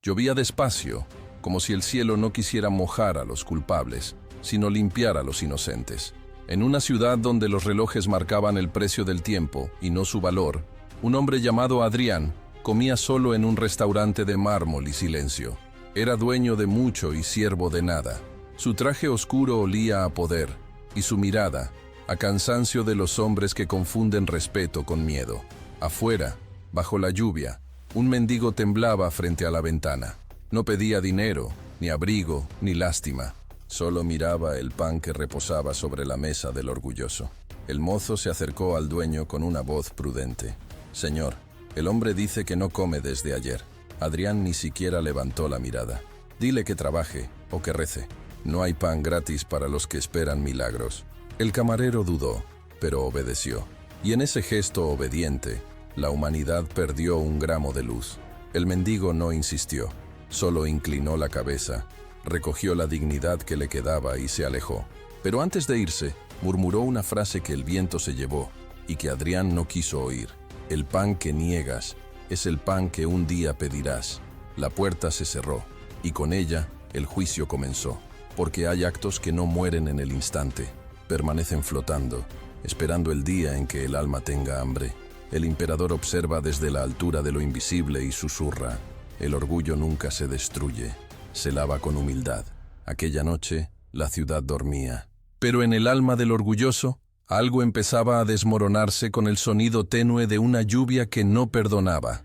Llovía despacio, como si el cielo no quisiera mojar a los culpables, sino limpiar a los inocentes. En una ciudad donde los relojes marcaban el precio del tiempo y no su valor, un hombre llamado Adrián comía solo en un restaurante de mármol y silencio. Era dueño de mucho y siervo de nada. Su traje oscuro olía a poder, y su mirada, a cansancio de los hombres que confunden respeto con miedo. Afuera, bajo la lluvia, un mendigo temblaba frente a la ventana. No pedía dinero, ni abrigo, ni lástima. Solo miraba el pan que reposaba sobre la mesa del orgulloso. El mozo se acercó al dueño con una voz prudente. «Señor, el hombre dice que no come desde ayer». Adrián ni siquiera levantó la mirada. «Dile que trabaje o que rece. No hay pan gratis para los que esperan milagros». El camarero dudó, pero obedeció. Y en ese gesto obediente, la humanidad perdió un gramo de luz. El mendigo no insistió, solo inclinó la cabeza, recogió la dignidad que le quedaba y se alejó. Pero antes de irse, murmuró una frase que el viento se llevó y que Adrián no quiso oír. «El pan que niegas es el pan que un día pedirás». La puerta se cerró, y con ella el juicio comenzó. Porque hay actos que no mueren en el instante, permanecen flotando, esperando el día en que el alma tenga hambre. El emperador observa desde la altura de lo invisible y susurra: «El orgullo nunca se destruye, se lava con humildad». Aquella noche, la ciudad dormía. Pero en el alma del orgulloso, algo empezaba a desmoronarse con el sonido tenue de una lluvia que no perdonaba.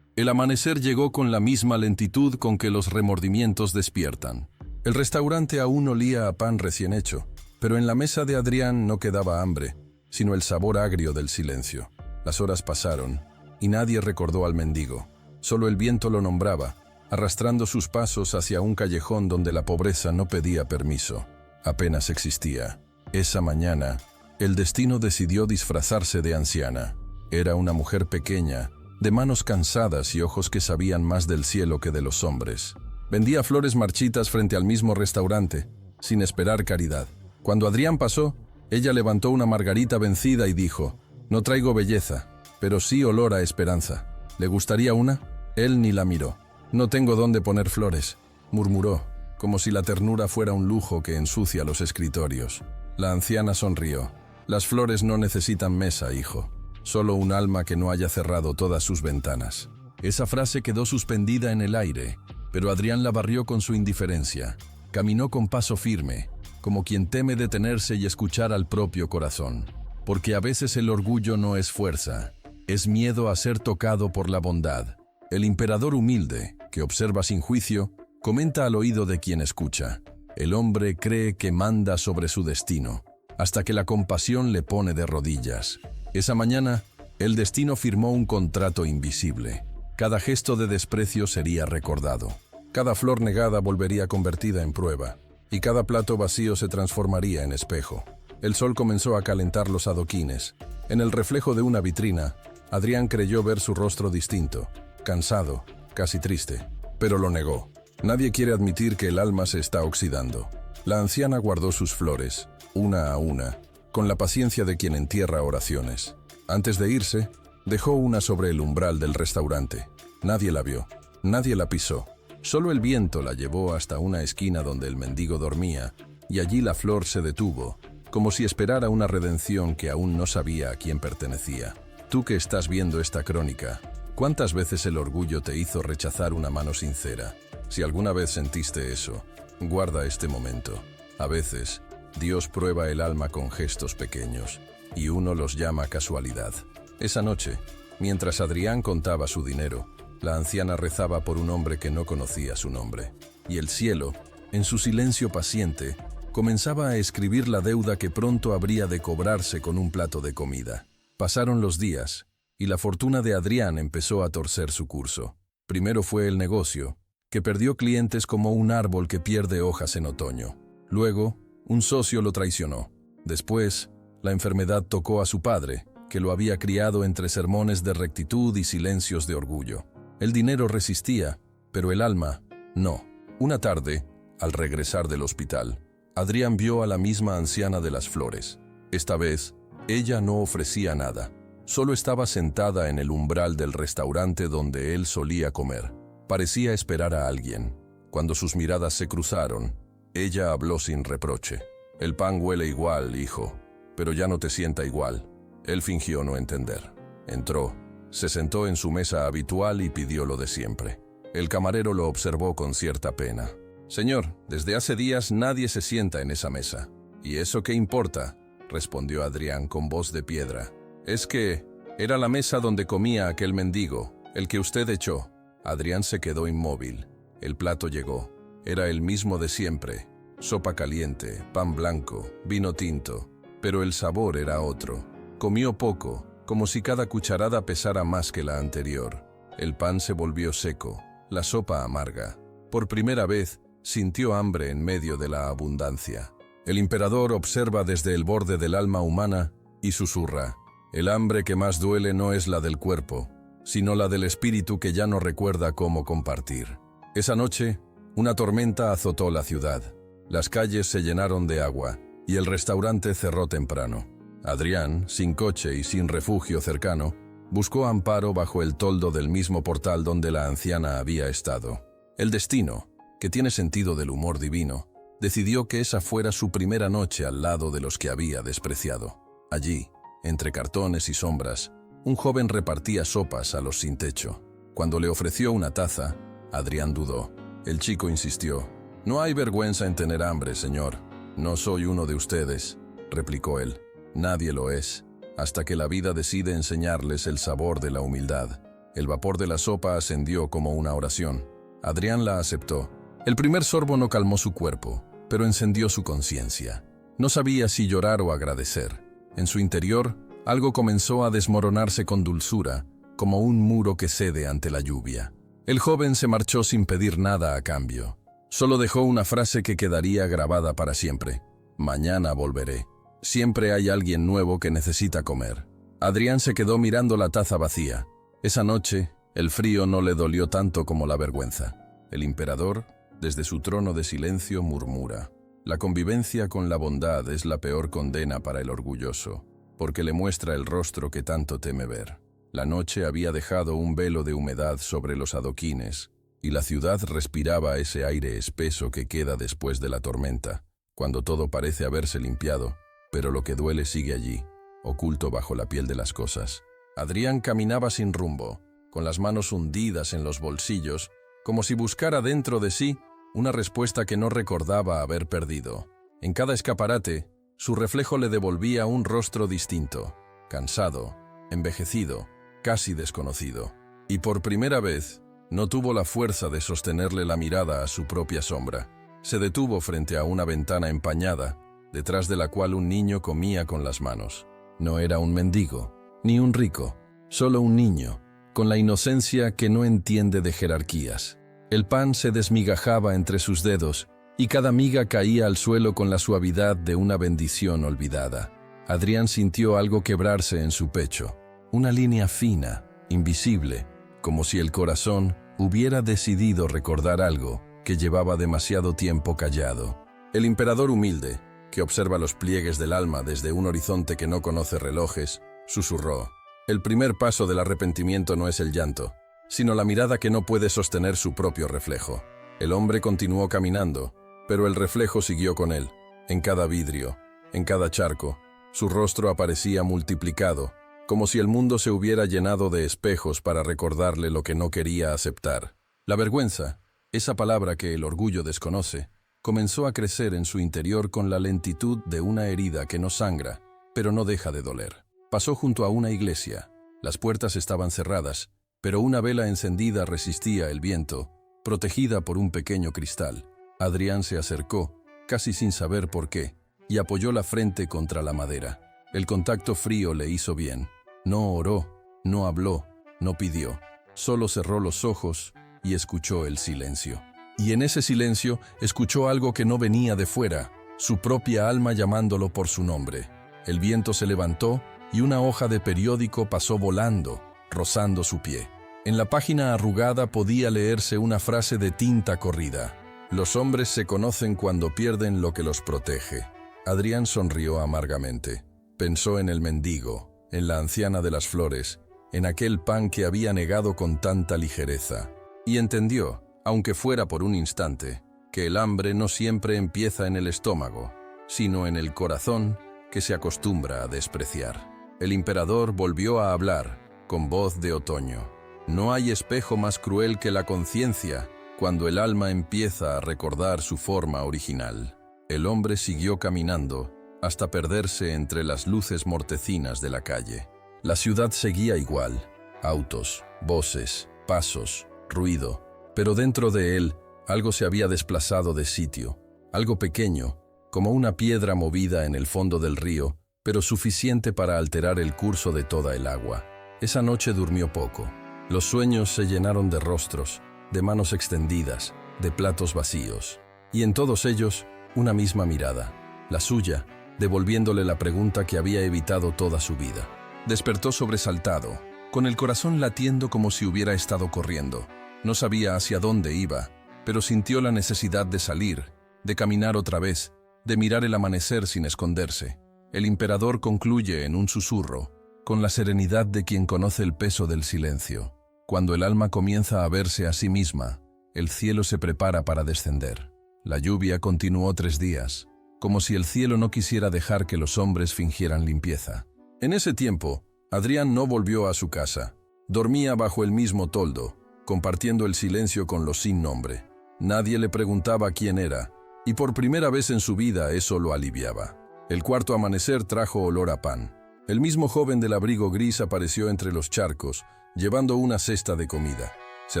El amanecer llegó con la misma lentitud con que los remordimientos despiertan. El restaurante aún olía a pan recién hecho, pero en la mesa de Adrián no quedaba hambre, sino el sabor agrio del silencio. Las horas pasaron, y nadie recordó al mendigo. Solo el viento lo nombraba, arrastrando sus pasos hacia un callejón donde la pobreza no pedía permiso. Apenas existía. Esa mañana, el destino decidió disfrazarse de anciana. Era una mujer pequeña, de manos cansadas y ojos que sabían más del cielo que de los hombres. Vendía flores marchitas frente al mismo restaurante, sin esperar caridad. Cuando Adrián pasó, ella levantó una margarita vencida y dijo: «No traigo belleza, pero sí olor a esperanza. ¿Le gustaría una?». Él ni la miró. «No tengo dónde poner flores», murmuró, como si la ternura fuera un lujo que ensucia los escritorios. La anciana sonrió. «Las flores no necesitan mesa, hijo. Solo un alma que no haya cerrado todas sus ventanas». Esa frase quedó suspendida en el aire, pero Adrián la barrió con su indiferencia. Caminó con paso firme, como quien teme detenerse y escuchar al propio corazón. Porque a veces el orgullo no es fuerza, es miedo a ser tocado por la bondad. El emperador humilde, que observa sin juicio, comenta al oído de quien escucha: «El hombre cree que manda sobre su destino, hasta que la compasión le pone de rodillas». Esa mañana, el destino firmó un contrato invisible. Cada gesto de desprecio sería recordado. Cada flor negada volvería convertida en prueba, y cada plato vacío se transformaría en espejo. El sol comenzó a calentar los adoquines. En el reflejo de una vitrina, Adrián creyó ver su rostro distinto, cansado, casi triste, pero lo negó. Nadie quiere admitir que el alma se está oxidando. La anciana guardó sus flores, una a una, con la paciencia de quien entierra oraciones. Antes de irse, dejó una sobre el umbral del restaurante. Nadie la vio, nadie la pisó. Solo el viento la llevó hasta una esquina donde el mendigo dormía, y allí la flor se detuvo, como si esperara una redención que aún no sabía a quién pertenecía. Tú que estás viendo esta crónica, ¿cuántas veces el orgullo te hizo rechazar una mano sincera? Si alguna vez sentiste eso, guarda este momento. A veces, Dios prueba el alma con gestos pequeños, y uno los llama casualidad. Esa noche, mientras Adrián contaba su dinero, la anciana rezaba por un hombre que no conocía su nombre. Y el cielo, en su silencio paciente, comenzaba a escribir la deuda que pronto habría de cobrarse con un plato de comida. Pasaron los días, y la fortuna de Adrián empezó a torcer su curso. Primero fue el negocio, que perdió clientes como un árbol que pierde hojas en otoño. Luego, un socio lo traicionó. Después, la enfermedad tocó a su padre, que lo había criado entre sermones de rectitud y silencios de orgullo. El dinero resistía, pero el alma, no. Una tarde, al regresar del hospital, Adrián vio a la misma anciana de las flores. Esta vez, ella no ofrecía nada. Solo estaba sentada en el umbral del restaurante donde él solía comer. Parecía esperar a alguien. Cuando sus miradas se cruzaron, ella habló sin reproche. «El pan huele igual, hijo, pero ya no te sienta igual». Él fingió no entender. Entró, se sentó en su mesa habitual y pidió lo de siempre. El camarero lo observó con cierta pena. «Señor, desde hace días nadie se sienta en esa mesa». «¿Y eso qué importa?», respondió Adrián con voz de piedra. «Es que era la mesa donde comía aquel mendigo, el que usted echó». Adrián se quedó inmóvil. El plato llegó. Era el mismo de siempre. Sopa caliente, pan blanco, vino tinto. Pero el sabor era otro. Comió poco, como si cada cucharada pesara más que la anterior. El pan se volvió seco, la sopa amarga. Por primera vez, sintió hambre en medio de la abundancia. El emperador observa desde el borde del alma humana y susurra: «El hambre que más duele no es la del cuerpo, sino la del espíritu que ya no recuerda cómo compartir». Esa noche, una tormenta azotó la ciudad. Las calles se llenaron de agua y el restaurante cerró temprano. Adrián, sin coche y sin refugio cercano, buscó amparo bajo el toldo del mismo portal donde la anciana había estado. El destino, que tiene sentido del humor divino, decidió que esa fuera su primera noche al lado de los que había despreciado. Allí, entre cartones y sombras, un joven repartía sopas a los sin techo. Cuando le ofreció una taza, Adrián dudó. El chico insistió: «No hay vergüenza en tener hambre, señor». «No soy uno de ustedes», replicó él. «Nadie lo es, hasta que la vida decide enseñarles el sabor de la humildad». El vapor de la sopa ascendió como una oración. Adrián la aceptó. El primer sorbo no calmó su cuerpo, pero encendió su conciencia. No sabía si llorar o agradecer. En su interior, algo comenzó a desmoronarse con dulzura, como un muro que cede ante la lluvia. El joven se marchó sin pedir nada a cambio. Solo dejó una frase que quedaría grabada para siempre: «Mañana volveré. Siempre hay alguien nuevo que necesita comer». Adrián se quedó mirando la taza vacía. Esa noche, el frío no le dolió tanto como la vergüenza. El emperador, desde su trono de silencio, murmura: «La convivencia con la bondad es la peor condena para el orgulloso, porque le muestra el rostro que tanto teme ver». La noche había dejado un velo de humedad sobre los adoquines, y la ciudad respiraba ese aire espeso que queda después de la tormenta, cuando todo parece haberse limpiado, pero lo que duele sigue allí, oculto bajo la piel de las cosas. Adrián caminaba sin rumbo, con las manos hundidas en los bolsillos, como si buscara dentro de sí una respuesta que no recordaba haber perdido. En cada escaparate, su reflejo le devolvía un rostro distinto, cansado, envejecido, casi desconocido. Y por primera vez, no tuvo la fuerza de sostenerle la mirada a su propia sombra. Se detuvo frente a una ventana empañada, detrás de la cual un niño comía con las manos. No era un mendigo, ni un rico, solo un niño, con la inocencia que no entiende de jerarquías. El pan se desmigajaba entre sus dedos, y cada miga caía al suelo con la suavidad de una bendición olvidada. Adrián sintió algo quebrarse en su pecho, una línea fina, invisible, como si el corazón hubiera decidido recordar algo que llevaba demasiado tiempo callado. El emperador humilde, que observa los pliegues del alma desde un horizonte que no conoce relojes, susurró: «El primer paso del arrepentimiento no es el llanto, sino la mirada que no puede sostener su propio reflejo». El hombre continuó caminando, pero el reflejo siguió con él. En cada vidrio, en cada charco, su rostro aparecía multiplicado, como si el mundo se hubiera llenado de espejos para recordarle lo que no quería aceptar. La vergüenza, esa palabra que el orgullo desconoce, comenzó a crecer en su interior con la lentitud de una herida que no sangra, pero no deja de doler. Pasó junto a una iglesia. Las puertas estaban cerradas, pero una vela encendida resistía el viento, protegida por un pequeño cristal. Adrián se acercó, casi sin saber por qué, y apoyó la frente contra la madera. El contacto frío le hizo bien. No oró, no habló, no pidió. Solo cerró los ojos y escuchó el silencio. Y en ese silencio escuchó algo que no venía de fuera, su propia alma llamándolo por su nombre. El viento se levantó y una hoja de periódico pasó volando, rozando su pie. En la página arrugada podía leerse una frase de tinta corrida: «Los hombres se conocen cuando pierden lo que los protege». Adrián sonrió amargamente. Pensó en el mendigo, en la anciana de las flores, en aquel pan que había negado con tanta ligereza. y entendió, aunque fuera por un instante, que el hambre no siempre empieza en el estómago, sino en el corazón que se acostumbra a despreciar. El emperador volvió a hablar, con voz de otoño. No hay espejo más cruel que la conciencia cuando el alma empieza a recordar su forma original. El hombre siguió caminando hasta perderse entre las luces mortecinas de la calle. La ciudad seguía igual, autos, voces, pasos, ruido, pero dentro de él algo se había desplazado de sitio, algo pequeño, como una piedra movida en el fondo del río, pero suficiente para alterar el curso de toda el agua. Esa noche durmió poco. Los sueños se llenaron de rostros, de manos extendidas, de platos vacíos, y en todos ellos una misma mirada, la suya, devolviéndole la pregunta que había evitado toda su vida. Despertó sobresaltado, con el corazón latiendo como si hubiera estado corriendo. No sabía hacia dónde iba, pero sintió la necesidad de salir, de caminar otra vez, de mirar el amanecer sin esconderse. El emperador concluye en un susurro, con la serenidad de quien conoce el peso del silencio. Cuando el alma comienza a verse a sí misma, el cielo se prepara para descender. La lluvia continuó 3 días, como si el cielo no quisiera dejar que los hombres fingieran limpieza. En ese tiempo, Adrián no volvió a su casa. Dormía bajo el mismo toldo, compartiendo el silencio con los sin nombre. Nadie le preguntaba quién era, y por primera vez en su vida eso lo aliviaba. El cuarto amanecer trajo olor a pan. El mismo joven del abrigo gris apareció entre los charcos, llevando una cesta de comida. Se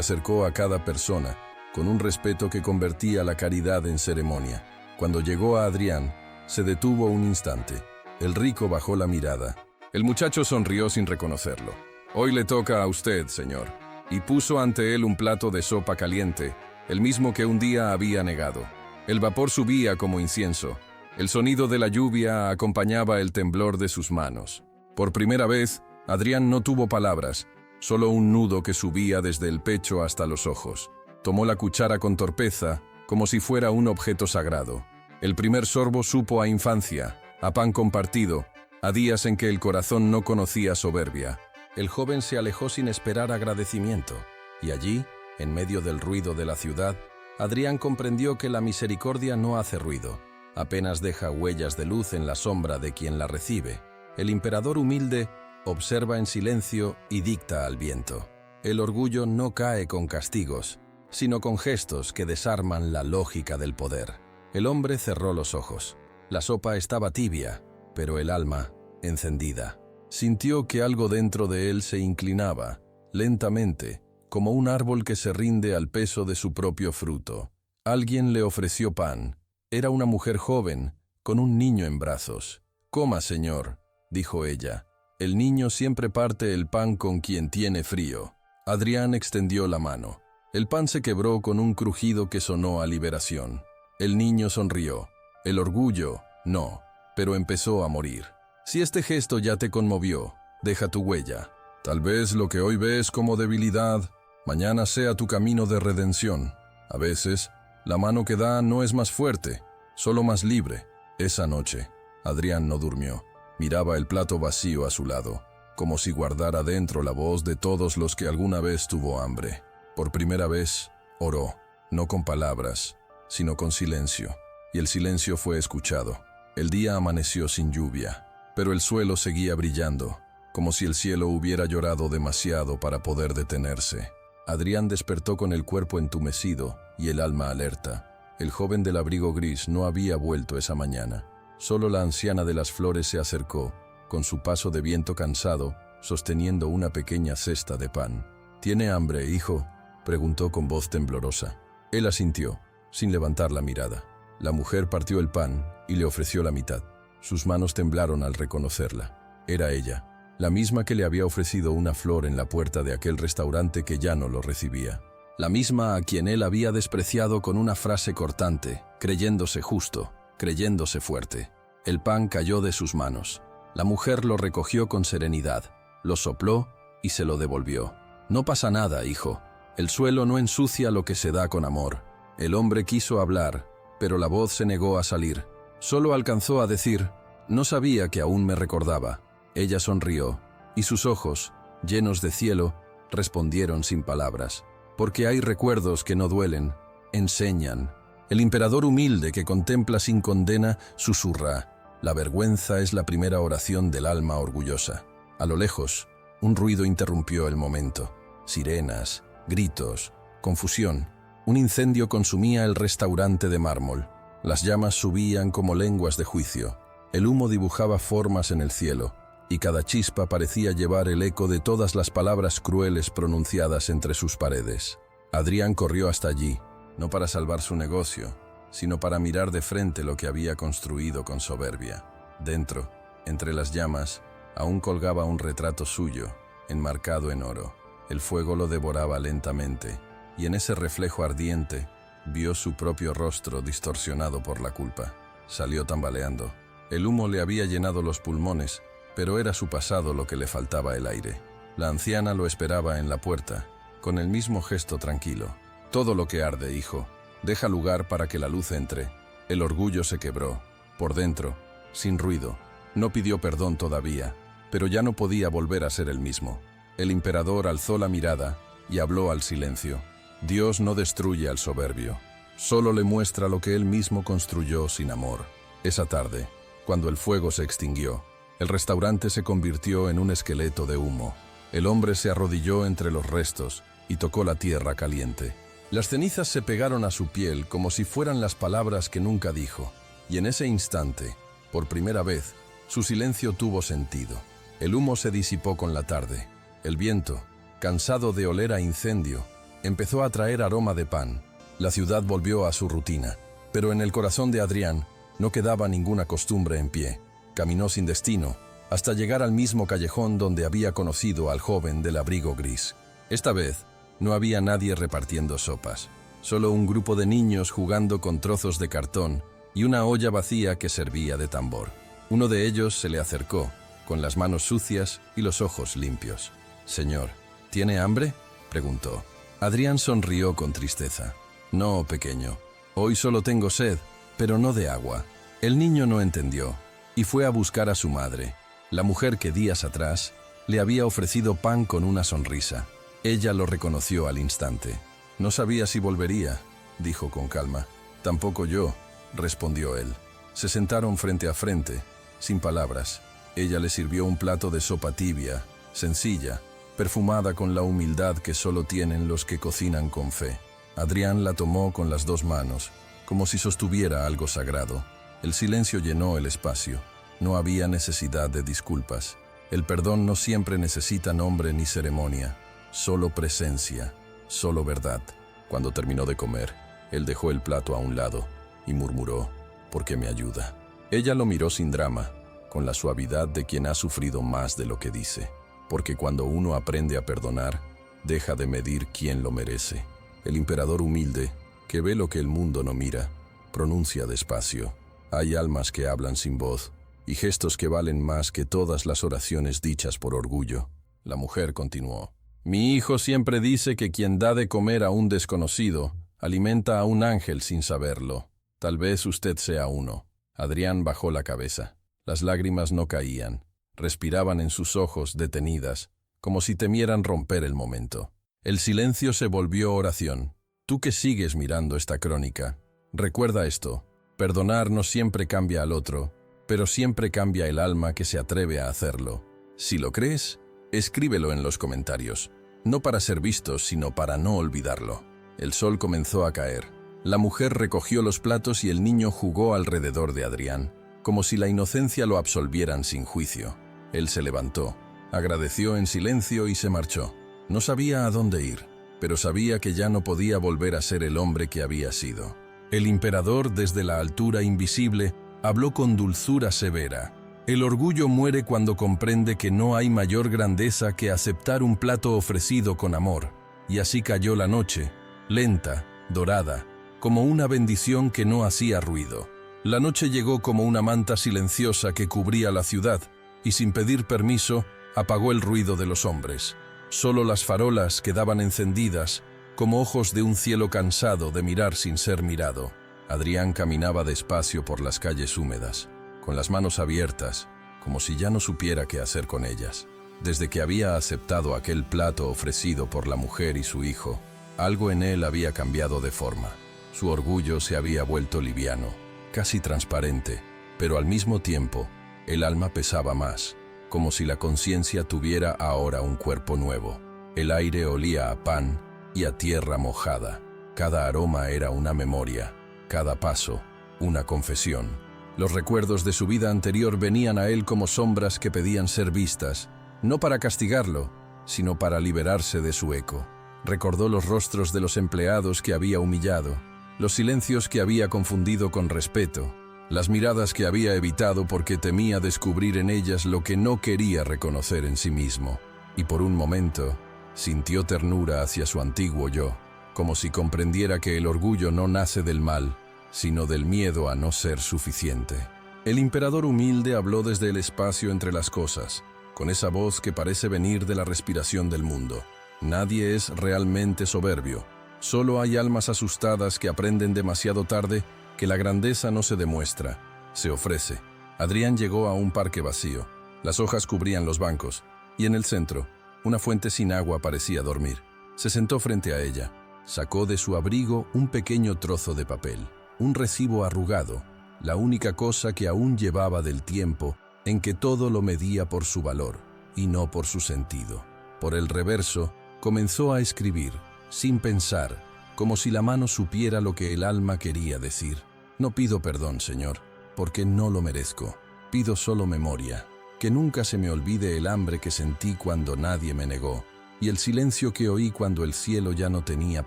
acercó a cada persona, con un respeto que convertía la caridad en ceremonia. Cuando llegó a Adrián, se detuvo un instante. El rico bajó la mirada. El muchacho sonrió sin reconocerlo. «Hoy le toca a usted, señor», y puso ante él un plato de sopa caliente, el mismo que un día había negado. El vapor subía como incienso. El sonido de la lluvia acompañaba el temblor de sus manos. Por primera vez, Adrián no tuvo palabras, solo un nudo que subía desde el pecho hasta los ojos. Tomó la cuchara con torpeza, como si fuera un objeto sagrado. El primer sorbo supo a infancia, a pan compartido, a días en que el corazón no conocía soberbia. El joven se alejó sin esperar agradecimiento, y allí, en medio del ruido de la ciudad, Adrián comprendió que la misericordia no hace ruido, apenas deja huellas de luz en la sombra de quien la recibe. El emperador humilde observa en silencio y dicta al viento. El orgullo no cae con castigos, sino con gestos que desarman la lógica del poder. El hombre cerró los ojos. La sopa estaba tibia, pero el alma, encendida. Sintió que algo dentro de él se inclinaba, lentamente, como un árbol que se rinde al peso de su propio fruto. Alguien le ofreció pan. Era una mujer joven, con un niño en brazos. «Coma, señor», dijo ella. «El niño siempre parte el pan con quien tiene frío». Adrián extendió la mano. El pan se quebró con un crujido que sonó a liberación. El niño sonrió. El orgullo, no, pero empezó a morir. Si este gesto ya te conmovió, deja tu huella. Tal vez lo que hoy ves como debilidad, mañana sea tu camino de redención. A veces, la mano que da no es más fuerte, solo más libre. Esa noche, Adrián no durmió. Miraba el plato vacío a su lado, como si guardara dentro la voz de todos los que alguna vez tuvo hambre. Por primera vez, oró, no con palabras, sino con silencio. Y el silencio fue escuchado. El día amaneció sin lluvia, pero el suelo seguía brillando, como si el cielo hubiera llorado demasiado para poder detenerse. Adrián despertó con el cuerpo entumecido y el alma alerta. El joven del abrigo gris no había vuelto esa mañana. Solo la anciana de las flores se acercó, con su paso de viento cansado, sosteniendo una pequeña cesta de pan. «¿Tiene hambre, hijo?», preguntó con voz temblorosa. Él asintió, sin levantar la mirada. La mujer partió el pan y le ofreció la mitad. Sus manos temblaron al reconocerla. Era ella, la misma que le había ofrecido una flor en la puerta de aquel restaurante que ya no lo recibía. La misma a quien él había despreciado con una frase cortante, creyéndose justo, creyéndose fuerte. El pan cayó de sus manos. La mujer lo recogió con serenidad, lo sopló y se lo devolvió. «No pasa nada, hijo. El suelo no ensucia lo que se da con amor». El hombre quiso hablar, pero la voz se negó a salir. Solo alcanzó a decir: «No sabía que aún me recordaba». Ella sonrió, y sus ojos, llenos de cielo, respondieron sin palabras. porque hay recuerdos que no duelen, enseñan. El emperador humilde que contempla sin condena susurra: la vergüenza es la primera oración del alma orgullosa. A lo lejos, un ruido interrumpió el momento. Sirenas, gritos, confusión. Un incendio consumía el restaurante de mármol. Las llamas subían como lenguas de juicio. El humo dibujaba formas en el cielo, y cada chispa parecía llevar el eco de todas las palabras crueles pronunciadas entre sus paredes. Adrián corrió hasta allí, no para salvar su negocio, sino para mirar de frente lo que había construido con soberbia. Dentro, entre las llamas, aún colgaba un retrato suyo, enmarcado en oro. El fuego lo devoraba lentamente, y en ese reflejo ardiente vio su propio rostro distorsionado por la culpa. Salió tambaleando. El humo le había llenado los pulmones, pero era su pasado lo que le faltaba el aire. La anciana lo esperaba en la puerta, con el mismo gesto tranquilo. Todo lo que arde, hijo. Deja lugar para que la luz entre. El orgullo se quebró. Por dentro, sin ruido. No pidió perdón todavía, pero ya no podía volver a ser el mismo. El emperador alzó la mirada y habló al silencio. Dios no destruye al soberbio, solo le muestra lo que él mismo construyó sin amor. Esa tarde, cuando el fuego se extinguió, el restaurante se convirtió en un esqueleto de humo. El hombre se arrodilló entre los restos y tocó la tierra caliente. Las cenizas se pegaron a su piel como si fueran las palabras que nunca dijo, y en ese instante, por primera vez, su silencio tuvo sentido. El humo se disipó con la tarde. El viento, cansado de oler a incendio, empezó a traer aroma de pan. La ciudad volvió a su rutina, pero en el corazón de Adrián no quedaba ninguna costumbre en pie. Caminó sin destino, hasta llegar al mismo callejón donde había conocido al joven del abrigo gris. Esta vez, no había nadie repartiendo sopas, solo un grupo de niños jugando con trozos de cartón y una olla vacía que servía de tambor. Uno de ellos se le acercó, con las manos sucias y los ojos limpios. «Señor, ¿tiene hambre?», preguntó. Adrián sonrió con tristeza. «No, pequeño, hoy solo tengo sed, pero no de agua». El niño no entendió y fue a buscar a su madre, la mujer que días atrás le había ofrecido pan con una sonrisa. Ella lo reconoció al instante. «No sabía si volvería», dijo con calma. «Tampoco yo», respondió él. Se sentaron frente a frente, sin palabras. Ella le sirvió un plato de sopa tibia, sencilla, perfumada con la humildad que solo tienen los que cocinan con fe. Adrián la tomó con las dos manos, como si sostuviera algo sagrado. El silencio llenó el espacio. No había necesidad de disculpas. El perdón no siempre necesita nombre ni ceremonia, solo presencia, solo verdad. Cuando terminó de comer, él dejó el plato a un lado y murmuró: «¿Por qué me ayuda?». Ella lo miró sin drama, con la suavidad de quien ha sufrido más de lo que dice. Porque cuando uno aprende a perdonar, deja de medir quién lo merece. El emperador humilde, que ve lo que el mundo no mira, pronuncia despacio: «Hay almas que hablan sin voz, y gestos que valen más que todas las oraciones dichas por orgullo». La mujer continuó: «Mi hijo siempre dice que quien da de comer a un desconocido, alimenta a un ángel sin saberlo. Tal vez usted sea uno». Adrián bajó la cabeza. Las lágrimas no caían. Respiraban en sus ojos detenidas, como si temieran romper el momento. El silencio se volvió oración. Tú que sigues mirando esta crónica, recuerda esto: perdonar no siempre cambia al otro, pero siempre cambia el alma que se atreve a hacerlo. Si lo crees, escríbelo en los comentarios, no para ser visto, sino para no olvidarlo. El sol comenzó a caer. La mujer recogió los platos y el niño jugó alrededor de Adrián, como si la inocencia lo absolvieran sin juicio. Él se levantó, agradeció en silencio y se marchó. No sabía a dónde ir, pero sabía que ya no podía volver a ser el hombre que había sido. El emperador, desde la altura invisible, habló con dulzura severa. El orgullo muere cuando comprende que no hay mayor grandeza que aceptar un plato ofrecido con amor. Y así cayó la noche, lenta, dorada, como una bendición que no hacía ruido. La noche llegó como una manta silenciosa que cubría la ciudad, y sin pedir permiso, apagó el ruido de los hombres. Solo las farolas quedaban encendidas, como ojos de un cielo cansado de mirar sin ser mirado. Adrián caminaba despacio por las calles húmedas, con las manos abiertas, como si ya no supiera qué hacer con ellas. Desde que había aceptado aquel plato ofrecido por la mujer y su hijo, Algo en él había cambiado de forma. Su orgullo se había vuelto liviano, casi transparente, pero al mismo tiempo, el alma pesaba más, como si la conciencia tuviera ahora un cuerpo nuevo. El aire olía a pan y a tierra mojada. Cada aroma era una memoria, cada paso, una confesión. Los recuerdos de su vida anterior venían a él como sombras que pedían ser vistas, no para castigarlo, sino para liberarse de su eco. Recordó los rostros de los empleados que había humillado, los silencios que había confundido con respeto, las miradas que había evitado porque temía descubrir en ellas lo que no quería reconocer en sí mismo. Y por un momento, sintió ternura hacia su antiguo yo, como si comprendiera que el orgullo no nace del mal, sino del miedo a no ser suficiente. El emperador humilde habló desde el espacio entre las cosas, con esa voz que parece venir de la respiración del mundo. Nadie es realmente soberbio. Solo hay almas asustadas que aprenden demasiado tarde que la grandeza no se demuestra, se ofrece. Adrián llegó a un parque vacío. Las hojas cubrían los bancos, y en el centro, una fuente sin agua parecía dormir. Se sentó frente a ella. Sacó de su abrigo un pequeño trozo de papel, un recibo arrugado, la única cosa que aún llevaba del tiempo en que todo lo medía por su valor y no por su sentido. Por el reverso, comenzó a escribir, sin pensar, como si la mano supiera lo que el alma quería decir. No pido perdón, Señor, porque no lo merezco. Pido solo memoria, que nunca se me olvide el hambre que sentí cuando nadie me negó, y el silencio que oí cuando el cielo ya no tenía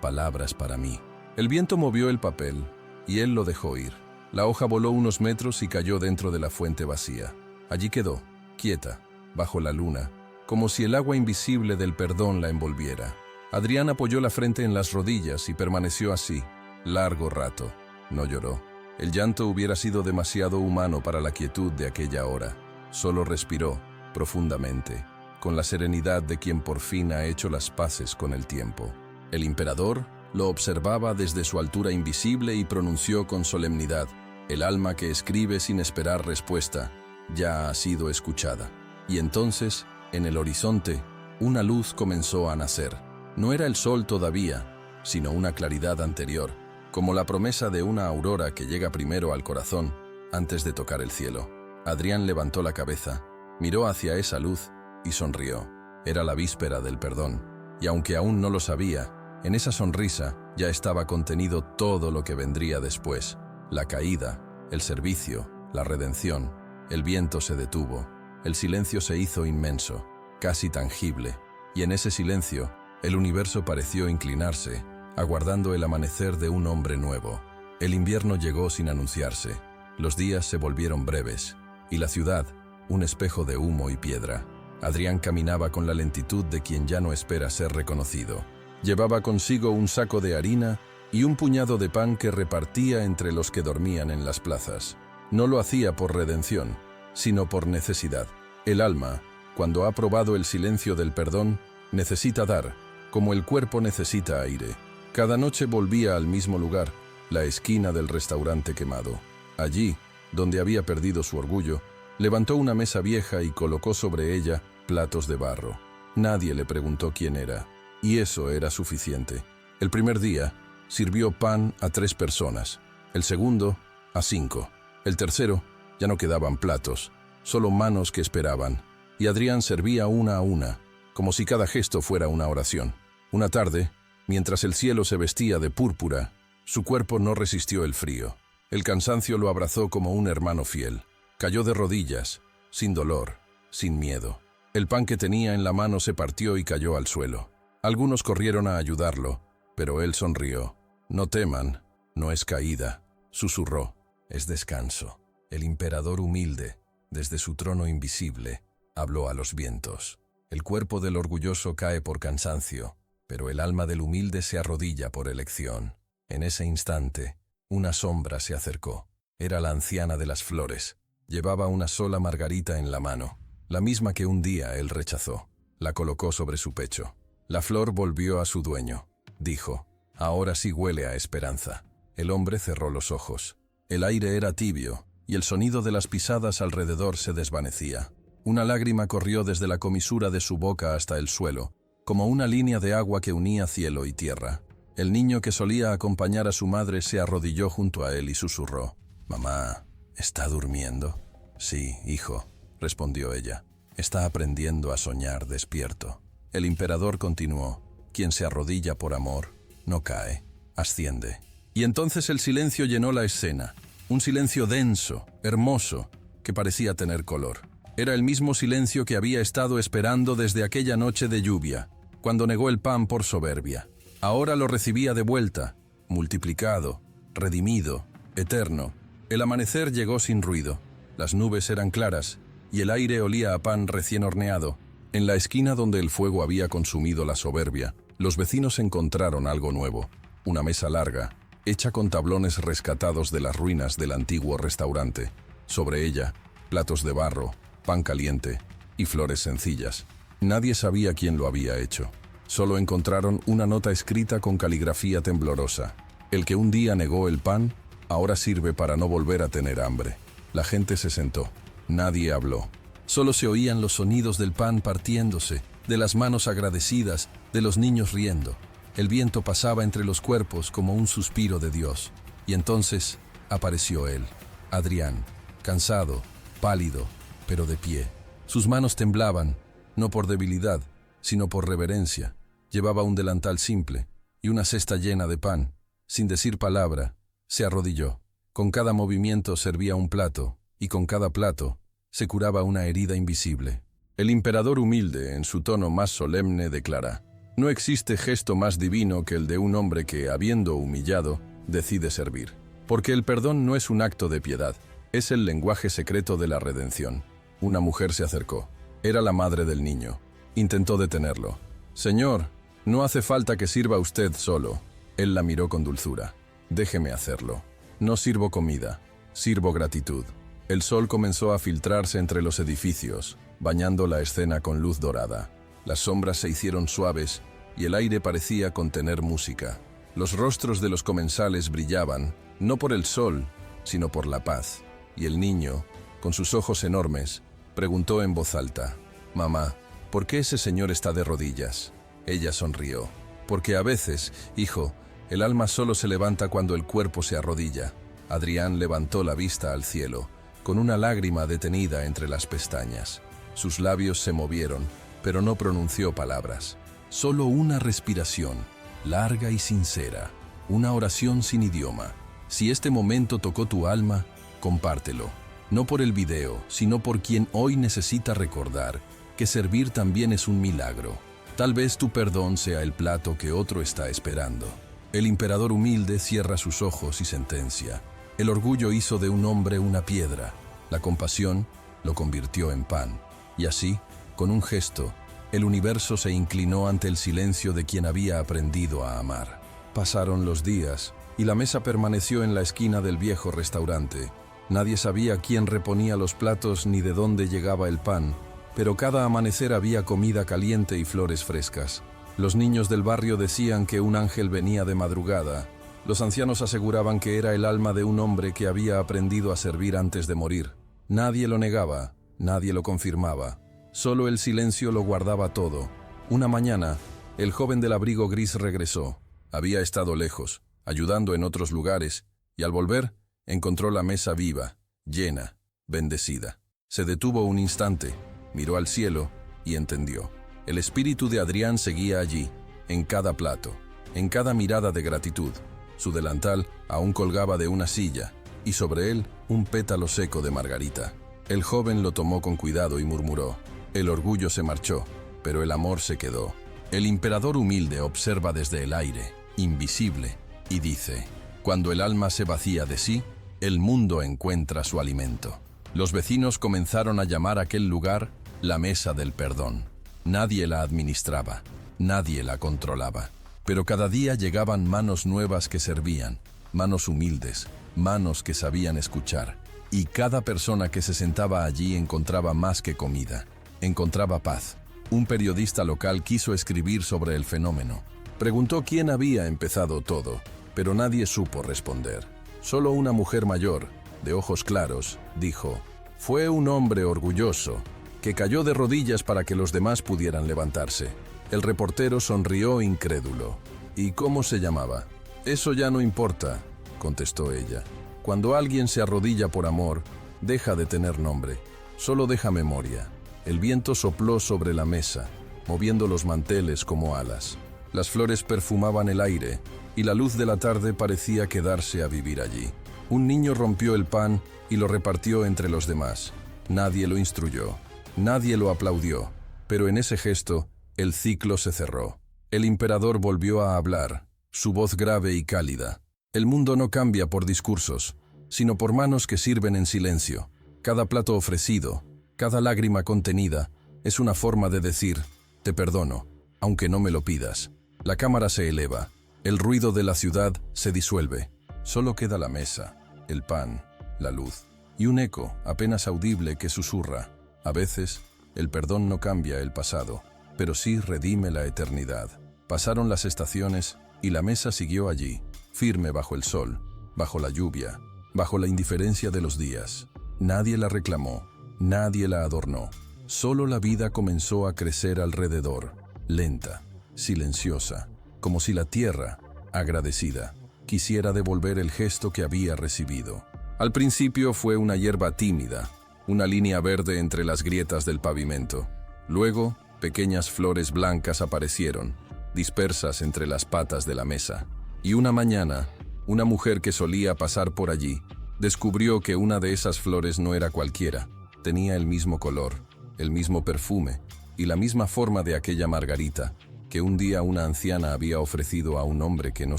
palabras para mí. El viento movió el papel, y él lo dejó ir. La hoja voló unos metros y cayó dentro de la fuente vacía. Allí quedó, quieta, bajo la luna, como si el agua invisible del perdón la envolviera. Adrián apoyó la frente en las rodillas y permaneció así, largo rato. No lloró. El llanto hubiera sido demasiado humano para la quietud de aquella hora. Solo respiró, profundamente, con la serenidad de quien por fin ha hecho las paces con el tiempo. El emperador lo observaba desde su altura invisible y pronunció con solemnidad: el alma que escribe sin esperar respuesta ya ha sido escuchada. Y entonces, en el horizonte, una luz comenzó a nacer. No era el sol todavía, sino una claridad anterior, como la promesa de una aurora que llega primero al corazón antes de tocar el cielo. Adrián levantó la cabeza, miró hacia esa luz y sonrió. Era la víspera del perdón, y aunque aún no lo sabía, en esa sonrisa ya estaba contenido todo lo que vendría después: la caída, el servicio, la redención. El viento se detuvo, el silencio se hizo inmenso, casi tangible, y en ese silencio, el universo pareció inclinarse, aguardando el amanecer de un hombre nuevo. El invierno llegó sin anunciarse, los días se volvieron breves, y la ciudad, un espejo de humo y piedra. Adrián caminaba con la lentitud de quien ya no espera ser reconocido. Llevaba consigo un saco de harina y un puñado de pan que repartía entre los que dormían en las plazas. No lo hacía por redención, sino por necesidad. El alma, cuando ha probado el silencio del perdón, necesita dar, como el cuerpo necesita aire. Cada noche volvía al mismo lugar, la esquina del restaurante quemado. Allí, donde había perdido su orgullo, levantó una mesa vieja y colocó sobre ella platos de barro. Nadie le preguntó quién era, y eso era suficiente. El primer día, sirvió pan a 3 personas, el segundo, a 5. El tercero, ya no quedaban platos, solo manos que esperaban, y Adrián servía una a una, como si cada gesto fuera una oración. Una tarde, mientras el cielo se vestía de púrpura, su cuerpo no resistió el frío. El cansancio lo abrazó como un hermano fiel. Cayó de rodillas, sin dolor, sin miedo. El pan que tenía en la mano se partió y cayó al suelo. Algunos corrieron a ayudarlo, pero él sonrió. «No teman, no es caída», susurró. «Es descanso». El emperador humilde, desde su trono invisible, habló a los vientos. El cuerpo del orgulloso cae por cansancio, pero el alma del humilde se arrodilla por elección. En ese instante, una sombra se acercó. Era la anciana de las flores. Llevaba una sola margarita en la mano, la misma que un día él rechazó. La colocó sobre su pecho. La flor volvió a su dueño. Dijo: «Ahora sí huele a esperanza». El hombre cerró los ojos. El aire era tibio, y el sonido de las pisadas alrededor se desvanecía. Una lágrima corrió desde la comisura de su boca hasta el suelo, como una línea de agua que unía cielo y tierra. El niño que solía acompañar a su madre se arrodilló junto a él y susurró: «Mamá, ¿está durmiendo?» «Sí, hijo», respondió ella. «Está aprendiendo a soñar despierto». El emperador continuó: «Quien se arrodilla por amor, no cae, asciende». Y entonces el silencio llenó la escena. Un silencio denso, hermoso, que parecía tener color. Era el mismo silencio que había estado esperando desde aquella noche de lluvia, cuando negó el pan por soberbia. Ahora lo recibía de vuelta, multiplicado, redimido, eterno. El amanecer llegó sin ruido. Las nubes eran claras y el aire olía a pan recién horneado. En la esquina donde el fuego había consumido la soberbia, los vecinos encontraron algo nuevo: una mesa larga, hecha con tablones rescatados de las ruinas del antiguo restaurante. Sobre ella, platos de barro, pan caliente y flores sencillas. Nadie sabía quién lo había hecho. Solo encontraron una nota escrita con caligrafía temblorosa: «El que un día negó el pan, ahora sirve para no volver a tener hambre». La gente se sentó. Nadie habló. Solo se oían los sonidos del pan partiéndose, de las manos agradecidas, de los niños riendo. El viento pasaba entre los cuerpos como un suspiro de Dios. Y entonces apareció él, Adrián, cansado, pálido, pero de pie. Sus manos temblaban, no por debilidad, sino por reverencia. Llevaba un delantal simple y una cesta llena de pan. Sin decir palabra, se arrodilló. Con cada movimiento servía un plato, y con cada plato se curaba una herida invisible. El emperador humilde, en su tono más solemne, declara: «No existe gesto más divino que el de un hombre que, habiendo humillado, decide servir. Porque el perdón no es un acto de piedad, es el lenguaje secreto de la redención». Una mujer se acercó. Era la madre del niño. Intentó detenerlo. «Señor, no hace falta que sirva usted solo». Él la miró con dulzura. «Déjeme hacerlo. No sirvo comida, sirvo gratitud». El sol comenzó a filtrarse entre los edificios, bañando la escena con luz dorada. Las sombras se hicieron suaves y el aire parecía contener música. Los rostros de los comensales brillaban, no por el sol, sino por la paz. Y el niño, con sus ojos enormes, preguntó en voz alta: «Mamá, ¿por qué ese señor está de rodillas?». Ella sonrió. «Porque a veces, hijo, el alma solo se levanta cuando el cuerpo se arrodilla». Adrián levantó la vista al cielo, con una lágrima detenida entre las pestañas. Sus labios se movieron, pero no pronunció palabras. Solo una respiración, larga y sincera, una oración sin idioma. Si este momento tocó tu alma, compártelo. No por el video, sino por quien hoy necesita recordar que servir también es un milagro. Tal vez tu perdón sea el plato que otro está esperando. El emperador humilde cierra sus ojos y sentencia: «El orgullo hizo de un hombre una piedra, la compasión lo convirtió en pan». Y así, con un gesto, el universo se inclinó ante el silencio de quien había aprendido a amar. Pasaron los días, y la mesa permaneció en la esquina del viejo restaurante. Nadie sabía quién reponía los platos ni de dónde llegaba el pan, pero cada amanecer había comida caliente y flores frescas. Los niños del barrio decían que un ángel venía de madrugada. Los ancianos aseguraban que era el alma de un hombre que había aprendido a servir antes de morir. Nadie lo negaba, nadie lo confirmaba. Solo el silencio lo guardaba todo. Una mañana, el joven del abrigo gris regresó. Había estado lejos, ayudando en otros lugares, y al volver, encontró la mesa viva, llena, bendecida. Se detuvo un instante, miró al cielo y entendió. El espíritu de Adrián seguía allí, en cada plato, en cada mirada de gratitud. Su delantal aún colgaba de una silla, y sobre él un pétalo seco de margarita. El joven lo tomó con cuidado y murmuró: «El orgullo se marchó, pero el amor se quedó». El emperador humilde observa desde el aire, invisible, y dice: «Cuando el alma se vacía de sí, el mundo encuentra su alimento». Los vecinos comenzaron a llamar a aquel lugar la Mesa del Perdón. Nadie la administraba, nadie la controlaba. Pero cada día llegaban manos nuevas que servían, manos humildes, manos que sabían escuchar. Y cada persona que se sentaba allí encontraba más que comida, encontraba paz. Un periodista local quiso escribir sobre el fenómeno. Preguntó quién había empezado todo, pero nadie supo responder. Solo una mujer mayor, de ojos claros, dijo: «Fue un hombre orgulloso, que cayó de rodillas para que los demás pudieran levantarse». El reportero sonrió incrédulo. ¿Y cómo se llamaba? Eso ya no importa, contestó ella. Cuando alguien se arrodilla por amor, deja de tener nombre, solo deja memoria. El viento sopló sobre la mesa, moviendo los manteles como alas. Las flores perfumaban el aire, y la luz de la tarde parecía quedarse a vivir allí. Un niño rompió el pan y lo repartió entre los demás. Nadie lo instruyó, nadie lo aplaudió, pero en ese gesto, el ciclo se cerró. El emperador volvió a hablar, su voz grave y cálida. El mundo no cambia por discursos, sino por manos que sirven en silencio. Cada plato ofrecido, cada lágrima contenida, es una forma de decir, te perdono, aunque no me lo pidas. La cámara se eleva, el ruido de la ciudad se disuelve. Solo queda la mesa, el pan, la luz, y un eco apenas audible que susurra. A veces, el perdón no cambia el pasado, pero sí redime la eternidad. Pasaron las estaciones y la mesa siguió allí, firme bajo el sol, bajo la lluvia, bajo la indiferencia de los días. Nadie la reclamó, nadie la adornó. Solo la vida comenzó a crecer alrededor, lenta, silenciosa, como si la tierra, agradecida, quisiera devolver el gesto que había recibido. Al principio fue una hierba tímida, una línea verde entre las grietas del pavimento. Luego, pequeñas flores blancas aparecieron, dispersas entre las patas de la mesa. Y una mañana, una mujer que solía pasar por allí, descubrió que una de esas flores no era cualquiera. Tenía el mismo color, el mismo perfume y la misma forma de aquella margarita que un día una anciana había ofrecido a un hombre que no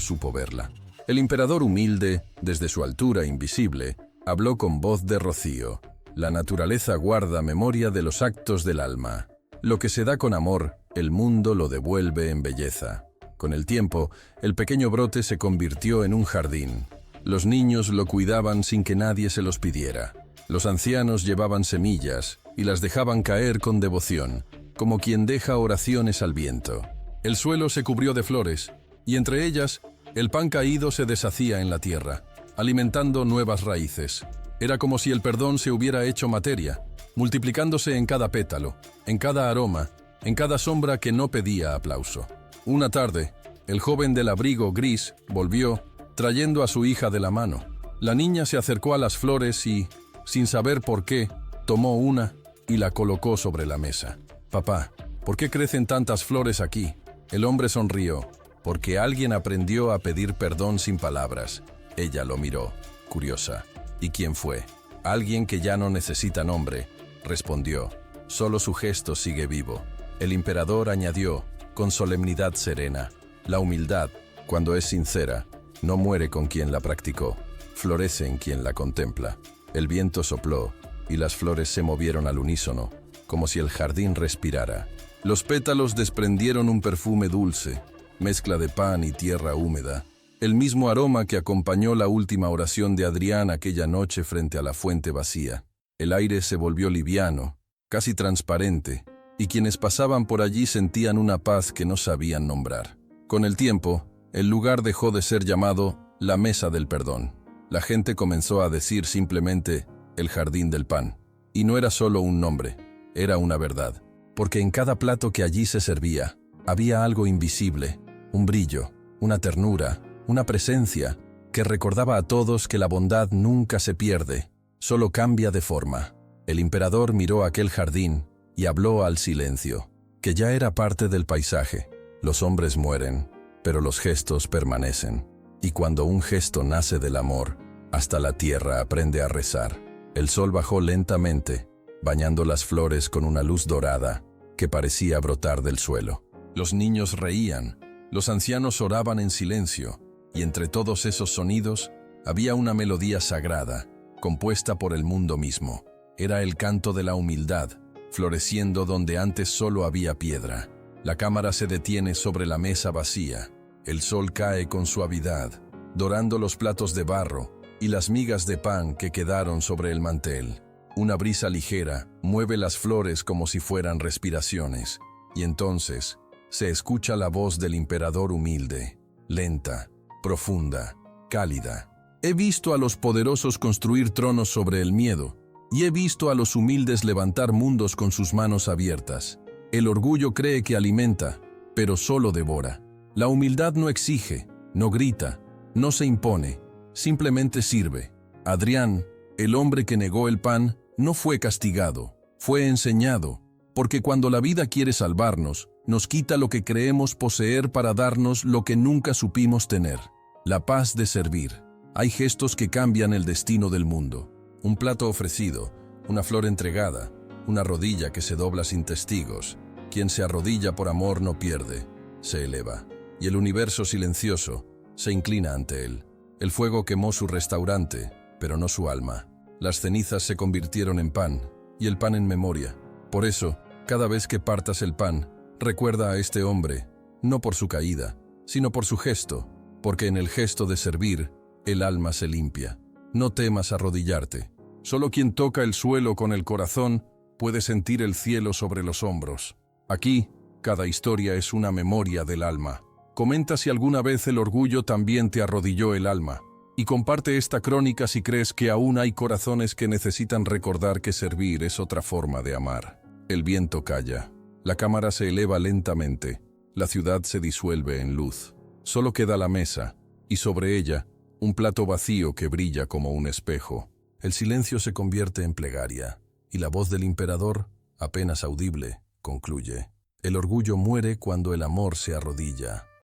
supo verla. El emperador humilde, desde su altura invisible, habló con voz de rocío. La naturaleza guarda memoria de los actos del alma. Lo que se da con amor, el mundo lo devuelve en belleza. Con el tiempo, el pequeño brote se convirtió en un jardín. Los niños lo cuidaban sin que nadie se los pidiera. Los ancianos llevaban semillas y las dejaban caer con devoción, como quien deja oraciones al viento. El suelo se cubrió de flores, y entre ellas, el pan caído se deshacía en la tierra, alimentando nuevas raíces. Era como si el perdón se hubiera hecho materia, multiplicándose en cada pétalo, en cada aroma, en cada sombra que no pedía aplauso. Una tarde, el joven del abrigo gris volvió, trayendo a su hija de la mano. La niña se acercó a las flores y, sin saber por qué, tomó una y la colocó sobre la mesa. «Papá, ¿por qué crecen tantas flores aquí?» El hombre sonrió. «Porque alguien aprendió a pedir perdón sin palabras». Ella lo miró, curiosa. «¿Y quién fue?» «Alguien que ya no necesita nombre», respondió. «Solo su gesto sigue vivo». El emperador añadió, con solemnidad serena, «La humildad, cuando es sincera, no muere con quien la practicó, florece en quien la contempla». El viento sopló, y las flores se movieron al unísono, como si el jardín respirara. Los pétalos desprendieron un perfume dulce, mezcla de pan y tierra húmeda, el mismo aroma que acompañó la última oración de Adrián aquella noche frente a la fuente vacía. El aire se volvió liviano, casi transparente, y quienes pasaban por allí sentían una paz que no sabían nombrar. Con el tiempo, el lugar dejó de ser llamado la Mesa del Perdón. La gente comenzó a decir simplemente el Jardín del Pan. Y no era solo un nombre, era una verdad. Porque en cada plato que allí se servía, había algo invisible, un brillo, una ternura, una presencia que recordaba a todos que la bondad nunca se pierde, solo cambia de forma. El emperador miró aquel jardín y habló al silencio, que ya era parte del paisaje. Los hombres mueren, pero los gestos permanecen. Y cuando un gesto nace del amor, hasta la tierra aprende a rezar. El sol bajó lentamente, bañando las flores con una luz dorada que parecía brotar del suelo. Los niños reían, los ancianos oraban en silencio, y entre todos esos sonidos había una melodía sagrada, compuesta por el mundo mismo. Era el canto de la humildad, floreciendo donde antes solo había piedra. La cámara se detiene sobre la mesa vacía. El sol cae con suavidad, dorando los platos de barro y las migas de pan que quedaron sobre el mantel. Una brisa ligera mueve las flores como si fueran respiraciones, y entonces se escucha la voz del emperador humilde, lenta, profunda, cálida. He visto a los poderosos construir tronos sobre el miedo, y he visto a los humildes levantar mundos con sus manos abiertas. El orgullo cree que alimenta, pero solo devora. La humildad no exige, no grita, no se impone, simplemente sirve. Adrián, el hombre que negó el pan, no fue castigado, fue enseñado, porque cuando la vida quiere salvarnos, nos quita lo que creemos poseer para darnos lo que nunca supimos tener, la paz de servir. Hay gestos que cambian el destino del mundo. Un plato ofrecido, una flor entregada, una rodilla que se dobla sin testigos. Quien se arrodilla por amor no pierde, se eleva. Y el universo silencioso se inclina ante él. El fuego quemó su restaurante, pero no su alma. Las cenizas se convirtieron en pan, y el pan en memoria. Por eso, cada vez que partas el pan, recuerda a este hombre, no por su caída, sino por su gesto, porque en el gesto de servir, el alma se limpia. No temas arrodillarte. Solo quien toca el suelo con el corazón puede sentir el cielo sobre los hombros. Aquí, cada historia es una memoria del alma. Comenta si alguna vez el orgullo también te arrodilló el alma. Y comparte esta crónica si crees que aún hay corazones que necesitan recordar que servir es otra forma de amar. El viento calla. La cámara se eleva lentamente. La ciudad se disuelve en luz. Solo queda la mesa, y sobre ella, un plato vacío que brilla como un espejo. El silencio se convierte en plegaria, y la voz del emperador, apenas audible, concluye. El orgullo muere cuando el amor se arrodilla.